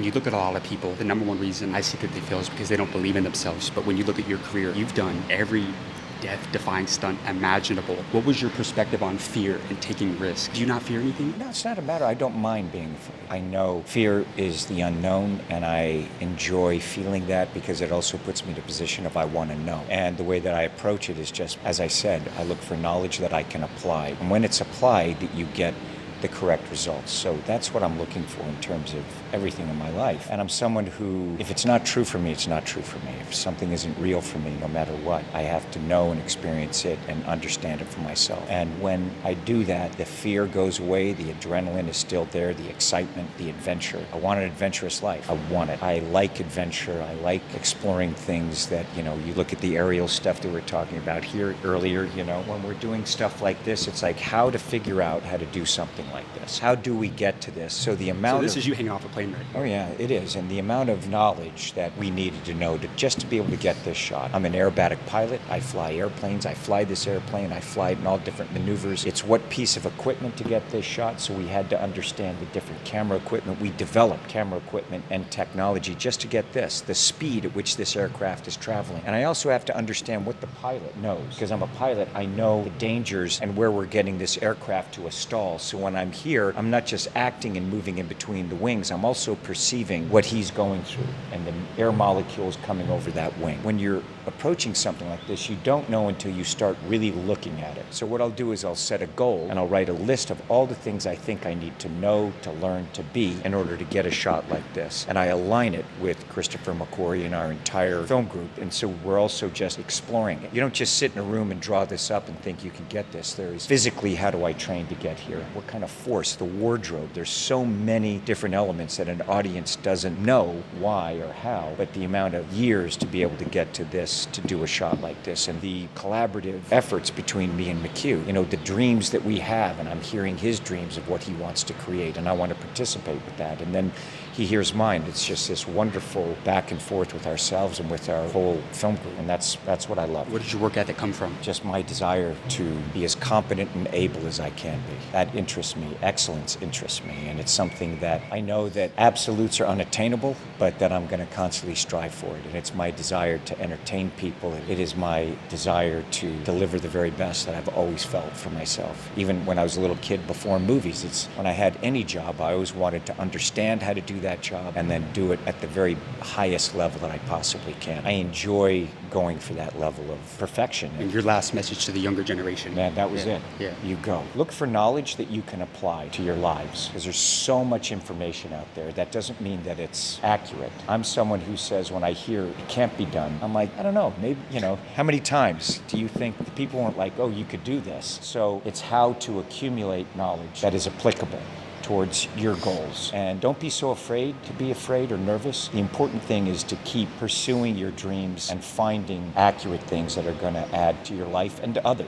When you look at a lot of people, the number one reason I see that they fail is because they don't believe in themselves. But when you look at your career, you've done every death-defying stunt imaginable. What was your perspective on fear and taking risks? Do you not fear anything? No, it's not a matter. I don't mind being afraid. I know fear is the unknown, and I enjoy feeling that because it also puts me in a position of I want to know. And the way that I approach it is just, as I said, I look for knowledge that I can apply. And when it's applied, you get the correct results. So that's what I'm looking for in terms of everything in my life. And I'm someone who, if it's not true for me, it's not true for me. If something isn't real for me, no matter what, I have to know and experience it and understand it for myself. And when I do that, the fear goes away, the adrenaline is still there, the excitement, the adventure. I want an adventurous life. I want it. I like adventure. I like exploring things that, you look at the aerial stuff that we were talking about here earlier, when we're doing stuff like this, it's like how to figure out how to do something like this. How do we get to this? So this is you hanging off a plane right now. Oh yeah, it is. And the amount of knowledge that we needed to know just to be able to get this shot. I'm an aerobatic pilot. I fly airplanes. I fly this airplane. I fly it in all different maneuvers. It's what piece of equipment to get this shot. So we had to understand the different camera equipment. We developed camera equipment and technology just to get this, the speed at which this aircraft is traveling. And I also have to understand what the pilot knows. Because I'm a pilot, I know the dangers and where we're getting this aircraft to a stall. So when I'm here, I'm not just acting and moving in between the wings. I'm also perceiving what he's going through and the air molecules coming over that wing. When you're approaching something like this, you don't know until you start really looking at it. So what I'll do is I'll set a goal and I'll write a list of all the things I think I need to know, to learn, to be in order to get a shot like this. And I align it with Christopher McQuarrie and our entire film group. And so we're also just exploring it. You don't just sit in a room and draw this up and think you can get this. There's physically, how do I train to get here? What kind of force? The wardrobe. There's so many different elements that an audience doesn't know why or how, but the amount of years to be able to get to this, to do a shot like this, and the collaborative efforts between me and McHugh, the dreams that we have, and I'm hearing his dreams of what he wants to create, and I want to participate with that, and then he hears mine. It's just this wonderful back and forth with ourselves and with our whole film group, and that's what I love. Where did your work ethic come from? Just my desire to be as competent and able as I can be. That interests me. Excellence interests me, and it's something that I know that absolutes are unattainable, but that I'm going to constantly strive for it. And it's my desire to entertain people. It is my desire to deliver the very best that I've always felt for myself. Even when I was a little kid before movies, it's when I had any job, I always wanted to understand how to do that job and then do it at the very highest level that I possibly can. I enjoy going for that level of perfection. And your last message to the younger generation? Man, that was it. Yeah. You go. Look for knowledge that you can apply to your lives, because there's so much information out there. That doesn't mean that it's accurate. I'm someone who says when I hear it can't be done, I'm like, I don't know, maybe, how many times do you think the people weren't like, oh, you could do this? So it's how to accumulate knowledge that is applicable towards your goals. And don't be so afraid to be afraid or nervous. The important thing is to keep pursuing your dreams and finding accurate things that are going to add to your life and to others.